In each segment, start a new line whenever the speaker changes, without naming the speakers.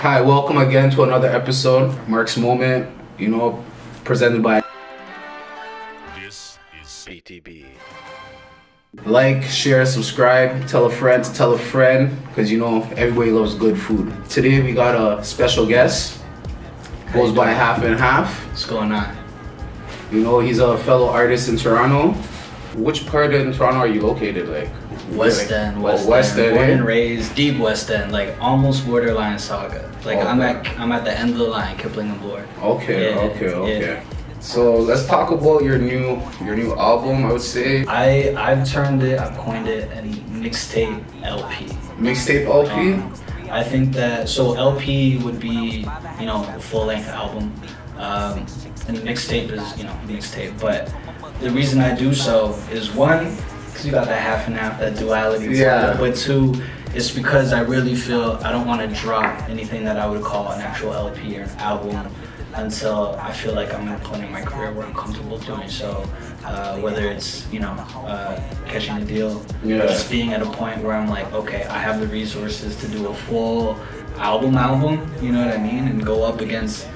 Hi, welcome again to another episode, Mark's Moment, presented by
This is CTB.
Like, share, subscribe, tell a friend to tell a friend, because everybody loves good food. Today we got a special guest, goes by Haf N Haf.
What's going on?
He's a fellow artist in Toronto. Which part in Toronto are you located, like?
West End, West End. Born and raised, deep West End, like almost borderline Saga. Like I'm at the end of the line, Kipling and Board.
Okay. So let's talk about your new album. I would say
I've coined it a mixtape LP.
Mixtape LP.
I think that LP would be a full length album, and mixtape is mixtape. But the reason I do so is one, because you got that half and half, that duality.
Yeah.
But two, it's because I really feel I don't want to drop anything that I would call an actual LP or an album until I feel like I'm at a point in my career where I'm comfortable doing so. Whether it's catching a deal, or just being at a point where I'm like, okay, I have the resources to do a full album. You know what I mean? And go up against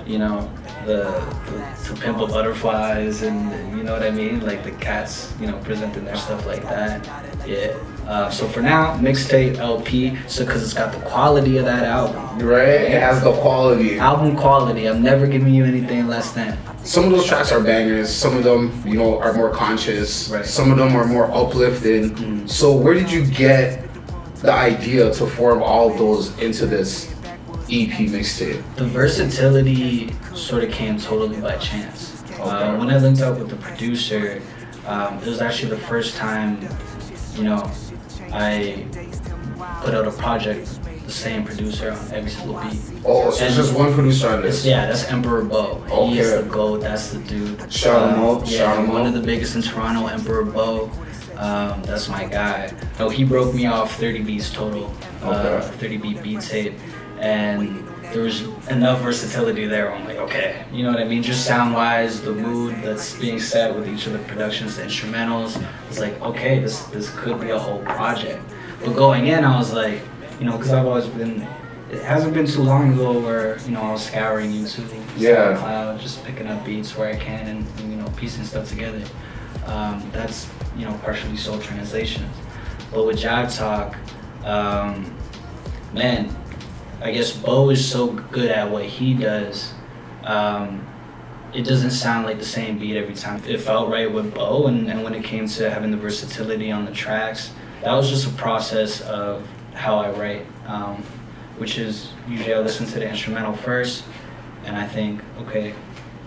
to Pimp a Butterflies and you know what I mean, like the Cats, presenting their stuff like that. Yeah. So for now, mixtape LP. So because it's got the quality of that album.
Right. It has the quality.
Album quality. I'm never giving you anything less than.
Some of those tracks are bangers. Some of them, are more conscious.
Right.
Some of them are more uplifting. So where did you get the idea to form all of those into this EP mixtape?
The versatility sort of came totally by chance.
Okay.
When I linked up with the producer, it was actually the first time, I put out a project, the same producer on every single beat.
Oh, so it's just one producer on this?
Yeah, that's Emperor Bo.
Okay.
He is the GOAT, that's the dude.
Shout him out.
One of the biggest in Toronto, Emperor Bo. That's my guy. No, he broke me off 30 beats total, 30 beat tape, and there was enough versatility there. I'm like, okay, you know what I mean? Just sound-wise, the mood that's being set with each of the productions, the instrumentals. It's like, okay, this could be a whole project. But going in, I was like, because I've always been. It hasn't been too long ago where I was scouring YouTube, SoundCloud, just picking up beats where I can and piecing stuff together. That's partially soul translations. But with Jive Talk, man, I guess Bo is so good at what he does. It doesn't sound like the same beat every time. It felt right with Bo, and when it came to having the versatility on the tracks, that was just a process of how I write, which is usually I listen to the instrumental first, and I think, okay,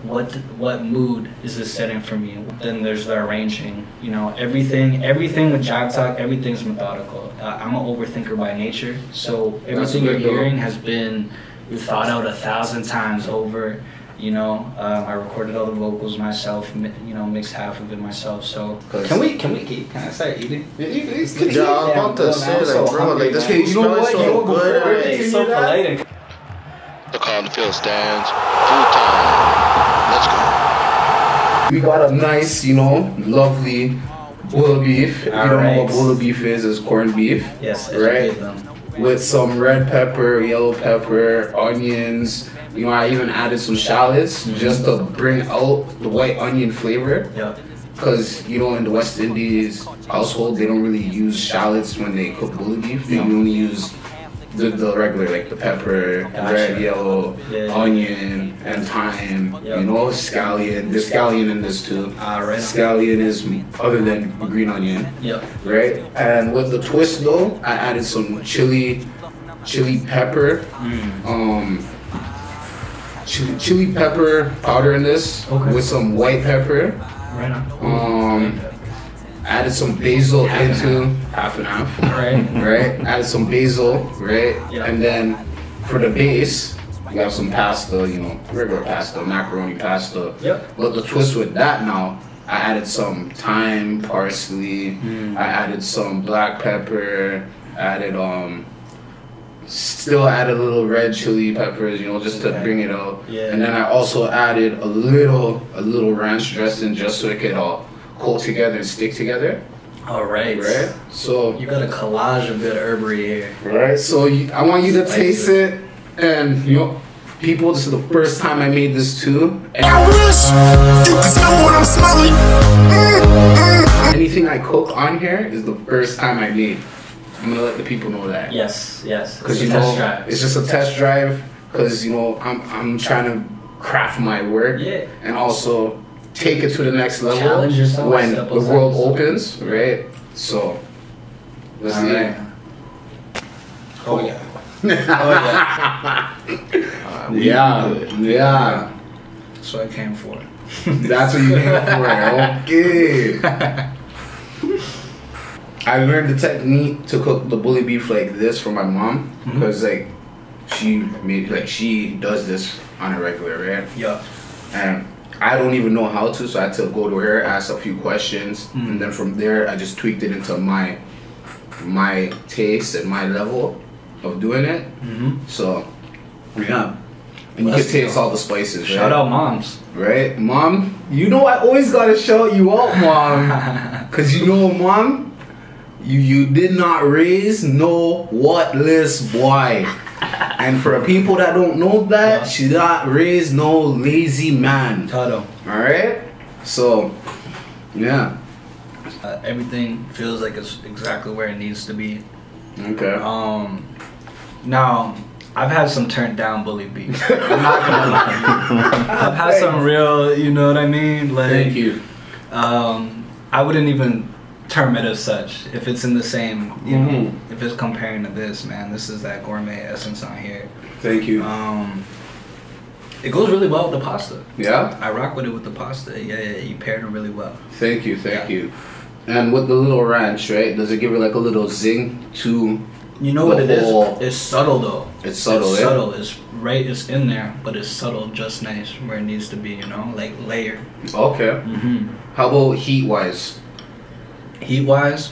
what mood is this setting for me? Then there's the arranging. Everything with Jive Talk, everything's methodical. I'm an overthinker by nature, so everything you're hearing has been thought out 1,000 times over. I recorded all the vocals myself, mixed half of it myself. So can I start eating?
Yeah, I'm about to say, bro, this food smells so good.
It's so polite.
The call on the field stands. Food time. Let's go.
We got a nice, lovely BullyBeef. If you don't know what BullyBeef is, it's corned beef.
Yes,
right? With some red pepper, yellow pepper, onions. I even added some shallots just to bring out the white onion flavor.
Yeah.
Because, in the West Indies household, they don't really use shallots when they cook BullyBeef. They only use the regular, like the pepper, red, yellow, onion, and thyme. Scallion. There's scallion in this too.
Right.
Scallion is other than green onion.
Yeah.
Right? And with the twist though, I added some chili pepper. Chili pepper powder in this with some white pepper.
Right on.
Added some basil into half and half. Right. Added some basil, right?
Yeah.
And then for the base, we have some pasta, regular pasta, macaroni pasta.
Yep.
But the twist with that now, I added some thyme, parsley. I added some black pepper. Still added a little red chili peppers, just to bring it out.
Yeah.
And then I also added a little ranch dressing just so it could all coat together and stick together.
All right.
So
you got a collage of good herbery here.
Right. So I want you to taste it And you know, people, this is the first time I made this too. And
I wish you could smell what I'm smelling.
anything I cook on here is the first time I made. I'm gonna let the people know that.
Yes, yes.
Because you know, it's just a test drive. Because you know, I'm trying to craft my work and also take it to the next level.
Challenge yourself
when the world opens, right? So let's see.
Right. Oh yeah.
Yeah.
That's what I came for.
That's what you came for. Okay. I learned the technique to cook the bully beef like this from my mom because like she does this on a regular, right?
Yeah.
And I don't even know how to, so I had to go to her, ask a few questions, and then from there I just tweaked it into my taste and my level of doing it. So yeah, and you can taste all the spices. Right?
Shout out moms.
Right, mom. You know I always gotta shout you out, mom, cause you know, mom, you did not raise no whatless boy. And for people that don't know that, she not raised no lazy man. Alright? So, yeah.
Everything feels like it's exactly where it needs to be.
Okay.
Now, I've had some turned down bully beef. I'm not gonna lie. I've had some real, you know what I mean? Like,
thank you.
I wouldn't even term it as such if it's in the same, you know, if it's comparing to this, man. This is that gourmet essence on here.
Thank you.
It goes really well with the pasta.
Yeah?
I rock with it with the pasta. Yeah, you paired them really well.
Thank you. And with the little ranch, right? Does it give it like a little zing to?
You know what it is? It's subtle though.
It's subtle.
It's subtle. It's right. It's in there, but it's subtle, just nice where it needs to be. You know, like layered.
Okay. How about heat wise?
Heat wise,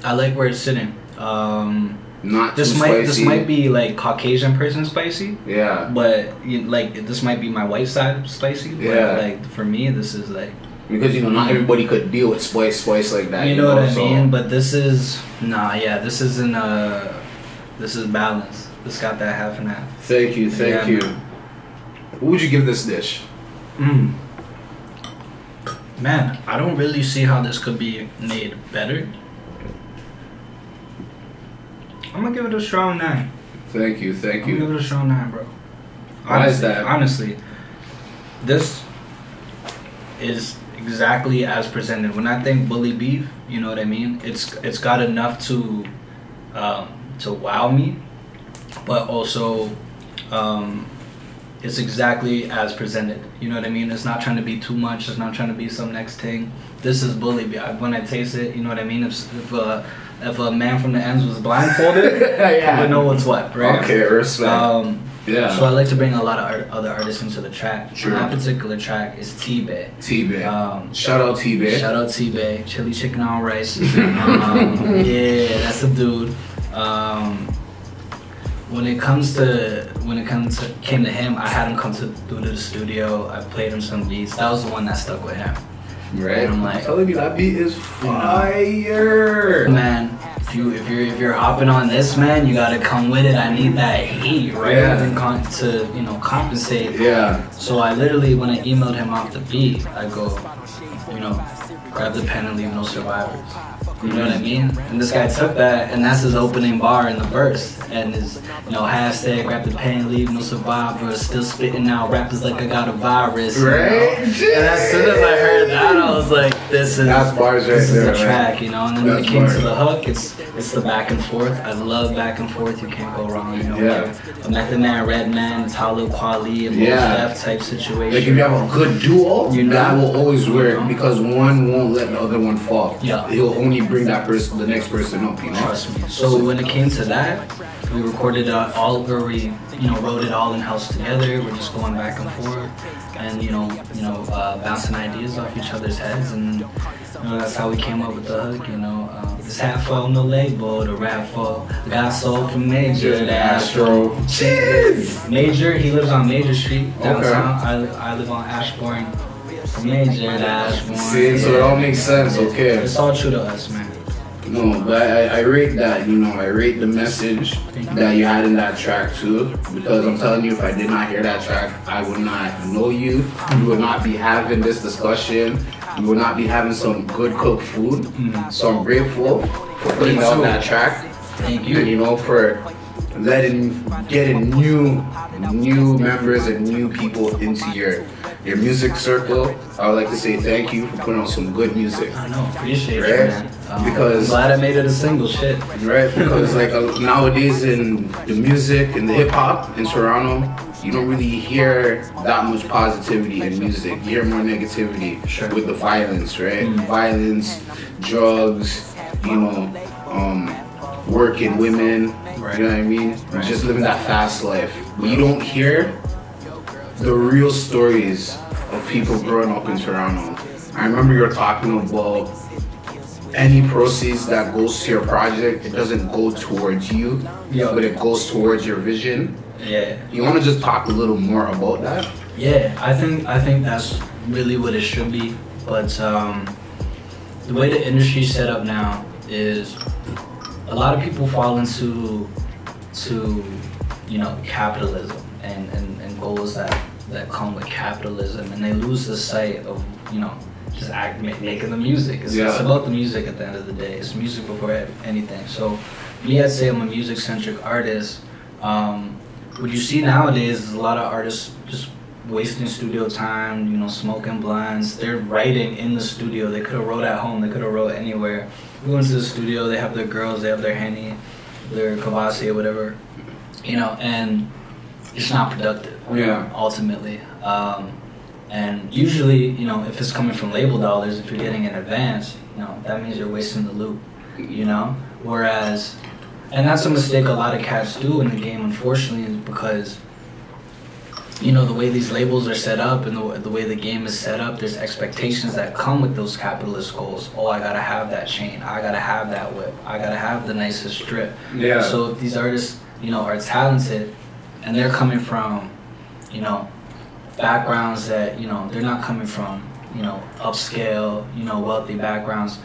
I like where it's sitting.
Not
this
too
might
spicy.
This might be like Caucasian person spicy.
Yeah.
But like this might be my white side spicy. But like for me, this is like.
Because you know not everybody could deal with spice like that.
You know what I mean? But this is this isn't this is balance. This got that half and half.
Thank you. What would you give this dish?
Man, I don't really see how this could be made better. I'm gonna give it a strong 9.
Thank you.
I'm gonna give it a strong 9, bro.
Why is that?
Honestly, this is exactly as presented. When I think bully beef, you know what I mean? It's got enough to wow me, but also it's exactly as presented. You know what I mean? It's not trying to be too much. It's not trying to be some next thing. This is bully beef. When I taste it, you know what I mean? If a man from the ends was blindfolded, I would know what's what, right?
Okay, respect. Yeah.
So I like to bring a lot of other artists into the track.
Sure.
That particular track is T-Bay.
Shout out T-Bay.
Shout out T-Bay. Chili chicken on rice. Yeah, that's the dude. When it came to him, I had him come through to the studio. I played him some beats. That was the one that stuck with him.
Right.
And I'm like,
I'm telling you, that beat is fire.
Man, if you're hopping on this, man, you gotta come with it. I need that heat, right? To compensate.
Yeah.
So I literally, when I emailed him off the beat, I go, grab the pen and leave no survivors. You know what I mean? And this guy took that, and that's his opening bar in the verse. And his, hashtag grab the pen, leave no survivors. Still spitting out rappers like I got a virus.
Right?
And as soon as I heard that, I was like, this is the track, And then when it came to the hook, it's the back and forth. I love back and forth. You can't go wrong. Like a Method Man, Red Man, Talib Kweli, and Mos Def type situation.
Like if you have a good duo, that will always work because one won't let the other one fall.
Yeah.
He'll only bring the next person up,
Trust me. So when it came to that, we recorded wrote it all in house together. We're just going back and forth, and bouncing ideas off each other's heads, and that's how we came up with the hook. This hat for no label, the rap for got soul from Major, the Astro.
Cheers!
Major, he lives on Major Street downtown. I live on Ashbourne. From Major to Ashbourne.
See, so it all makes sense. Okay.
It's all true to us, man.
No, but I rate that, you know, I rate the message that you had in that track too, because I'm telling you, if I did not hear that track, I would not know you. We would not be having this discussion. We would not be having some good cooked food. So I'm grateful for putting out that track.
Thank you.
And, you know, for getting new members and new people into your music circle. I would like to say thank you for putting out some good music.
I know, appreciate
right?
it, man.
Because
I'm glad I made it a single, shit.
Right, because like nowadays in the music and the hip hop in Toronto, you don't really hear that much positivity in music. You hear more negativity with the violence, right? Violence, drugs, you know, working women,
right.
You know what I mean? Right. Just living that fast life. But you don't hear the real stories of people growing up in Toronto. I remember you were talking about any proceeds that goes to your project, it doesn't go towards you, but it goes towards your vision.
Yeah.
You want to just talk a little more about that?
Yeah, I think that's really what it should be. But the way the industry's set up now is a lot of people fall into you know, capitalism and goals that come with capitalism, and they lose the sight of, you know, just making the music. It's about the music at the end of the day. It's music before anything. So me, I'd say I'm a music-centric artist. What you see nowadays is a lot of artists just wasting studio time, you know, smoking blunts. They're writing in the studio. They could have wrote at home. They could have wrote anywhere. Go into the studio, they have their girls, they have their Henny, their Kavasi or whatever, you know, and it's not productive, ultimately. And usually, you know, if it's coming from label dollars, if you're getting in advance, you know, that means you're wasting the loop, you know? Whereas, and that's a mistake a lot of cats do in the game, unfortunately, is because, you know, the way these labels are set up and the way the game is set up, there's expectations that come with those capitalist goals. Oh, I gotta have that chain, I gotta have that whip, I gotta have the nicest strip.
Yeah.
So if these artists, you know, are talented and they're coming from, you know, backgrounds that, you know, they're not coming from, you know, upscale, you know, wealthy backgrounds,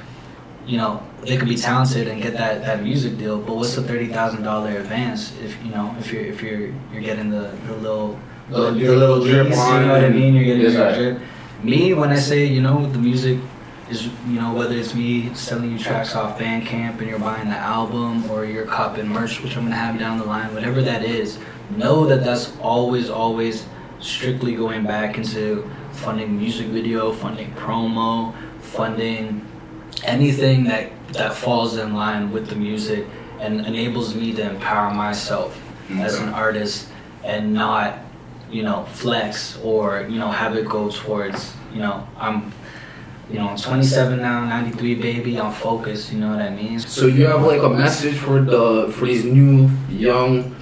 you know, they could be talented and get that music deal, but what's the $30,000 advance if, you know, if you're getting the little
drip on,
you know what I mean? You're getting your drip. Me, when I say, you know, the music is, you know, whether it's me selling you tracks off Bandcamp and you're buying the album or you're copping merch, which I'm gonna have down the line, whatever that is, know that that's always strictly going back into funding music video, funding promo, funding anything that falls in line with the music and enables me to empower myself as an artist and not, you know, flex or, you know, have it go towards, you know, I'm 27 now, 93 baby, I'm focused, you know what I mean?
So you have like a message for these new, young,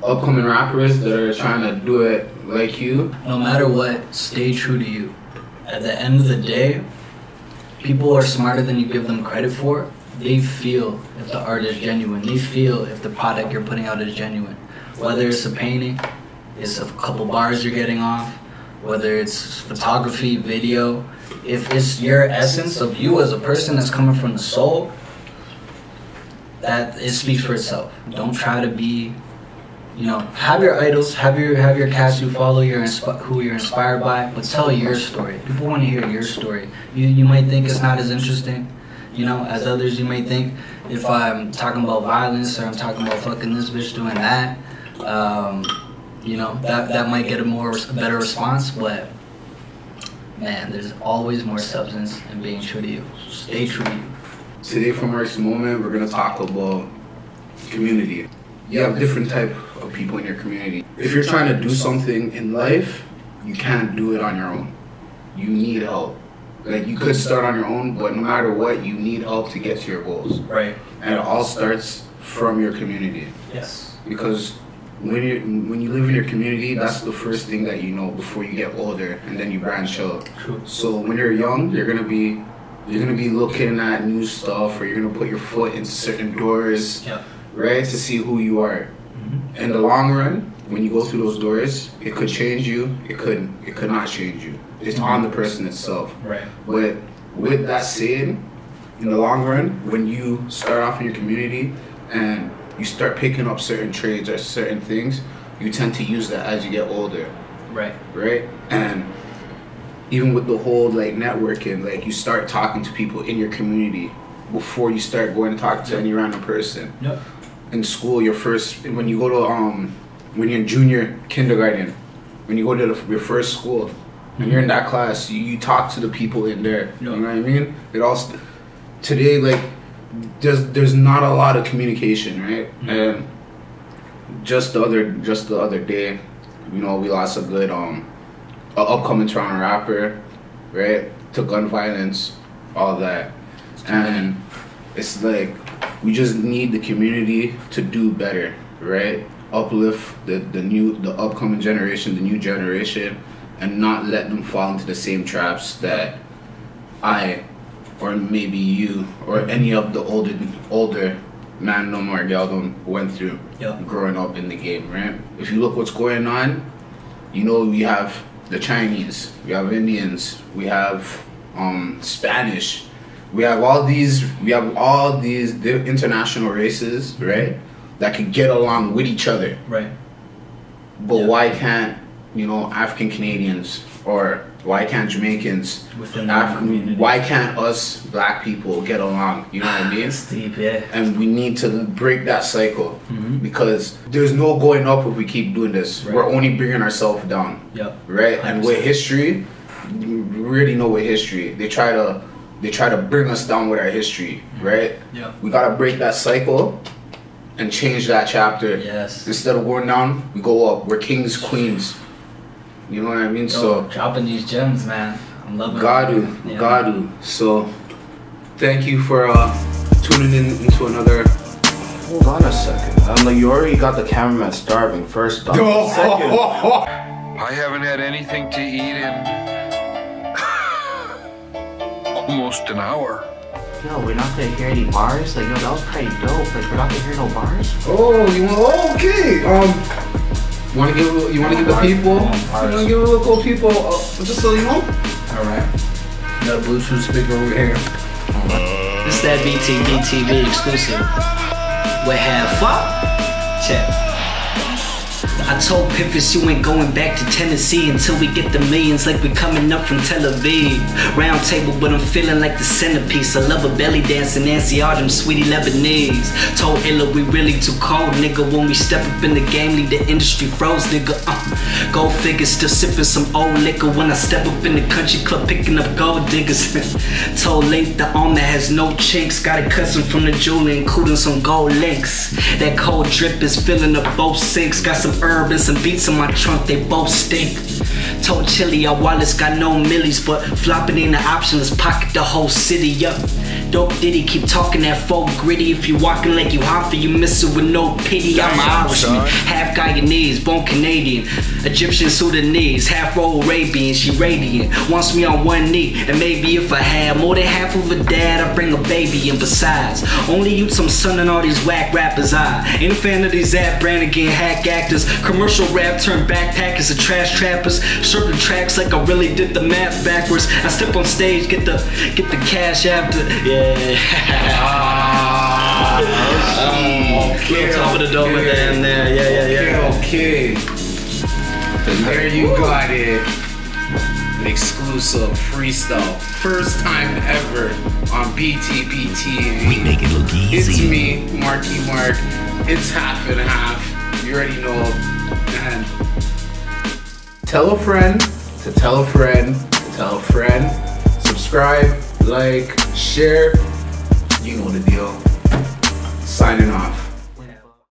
upcoming rappers that are trying to do it like you?
No matter what, stay true to you. At the end of the day, people are smarter than you give them credit for. They feel if the art is genuine. They feel if the product you're putting out is genuine. Whether it's a painting, it's a couple bars you're getting off, whether it's photography, video, if it's your essence of you as a person that's coming from the soul, that it speaks for itself. Don't try to be, you know, have your idols, have your cats you follow, who you're inspired by, but tell your story. People want to hear your story. You might think it's not as interesting, you know, as others. You might think if I'm talking about violence or I'm talking about fucking this bitch doing that, you know, that might get a better response, but man, there's always more substance in being true to you. So stay true to you.
Today for Mark's Moment, we're gonna talk about community. You have different type of people in your community. If you're trying to do something in life, you can't do it on your own. You need help. Like, you could start on your own, but no matter what, you need help to get to your goals.
Right.
And it all starts from your community.
Yes.
Because when you live in your community, that's the first thing that you know before you get older, and then you branch out.
True.
So when you're young, you're gonna be looking at new stuff, or you're gonna put your foot into certain doors, right, to see who you are. In the long run, when you go through those doors, it could change you. It could not change you. It's on the person itself.
Right.
But with that said, in the long run, when you start off in your community and you start picking up certain trades or certain things, you tend to use that as you get older.
Right.
Right? And even with the whole like networking, like you start talking to people in your community before you start going to talk to any random person.
Yep.
In school, when you go to when you're in junior kindergarten, when you go to your first school, and you're in that class, you talk to the people in there. Yep. You know what I mean? It also today, like there's not a lot of communication, right? And just the other day, you know, we lost a good upcoming Toronto rapper, right? To gun violence, all that. And it's like we just need the community to do better, right? Uplift the upcoming generation, the new generation, and not let them fall into the same traps that I, or maybe you, or any of the older man no more geldom went through growing up in the game, right? If you look what's going on, you know, we have the Chinese, we have Indians, we have Spanish, we have all these international races, right, that could get along with each other,
right?
But why can't, you know, African Canadians, or why can't Jamaicans, why can't us black people get along? You know what I mean?
It's deep, yeah.
And we need to break that cycle, because there's no going up if we keep doing this. Right. We're only bringing ourselves down.
Yep.
Right. 100%. And with history, you really know with history, they try to bring us down with our history, right?
Yeah.
We gotta break that cycle and change that chapter.
Yes.
Instead of going down, we go up. We're kings, queens. You know what I mean? So
dropping these gems, man. I'm loving it.
Gadu. So thank you for tuning in into another.
Hold on a second. You already got the cameraman starving. First off. Second.
I haven't had anything to eat in almost an hour.
Yo, we're not gonna hear any bars? Like, yo, that was pretty dope. Like, we're not gonna hear no bars?
Oh, okay. You wanna give the people? You wanna give a little people just so you know?
Alright. Got a Bluetooth speaker over here. This is that BTV exclusive. With Haf N Haf. Check. I told Piffus you ain't going back to Tennessee until we get the millions, like we coming up from Tel Aviv. Round table, but I'm feeling like the centerpiece. I love a belly dancing, Nancy Arden, sweetie Lebanese. Told Illa we really too cold, nigga. When we step up in the game, leave the industry froze, nigga. Go figure, still sipping some old liquor. When I step up in the country club, picking up gold diggers. Told Link the arm that has no chinks. Got a cousin from the jeweler, including some gold links. That cold drip is filling up both sinks. Got some herb and some beats in my trunk, they both stink. Told Chili our wallets got no millies, but flopping ain't an option, let's pocket the whole city up. Dope Diddy, keep talking that folk gritty. If you walking like you Hoffa, you miss it with no pity. I'm an Irishman, half Guyanese, born Canadian, Egyptian Sudanese, half Arabian, she radiant. Wants me on one knee, and maybe if I had more than half of a dad, I'd bring a baby in. Besides, only you some son and all these whack rappers. I ain't a fan of these Zap Brannigan hack actors. Commercial rap turned backpackers to trash trappers. Certain tracks like I really did the math backwards. I step on stage, get the cash after. Yeah.
Okay.
Top of the dome with that in there. Yeah.
Okay. And there you got it. An exclusive freestyle. First time ever on BTBT.
We make it look easy.
It's me, Markie Mark. It's Haf N Haf. You already know. And tell a friend to tell a friend to tell a friend. Subscribe, like, share. You know the deal. Signing off.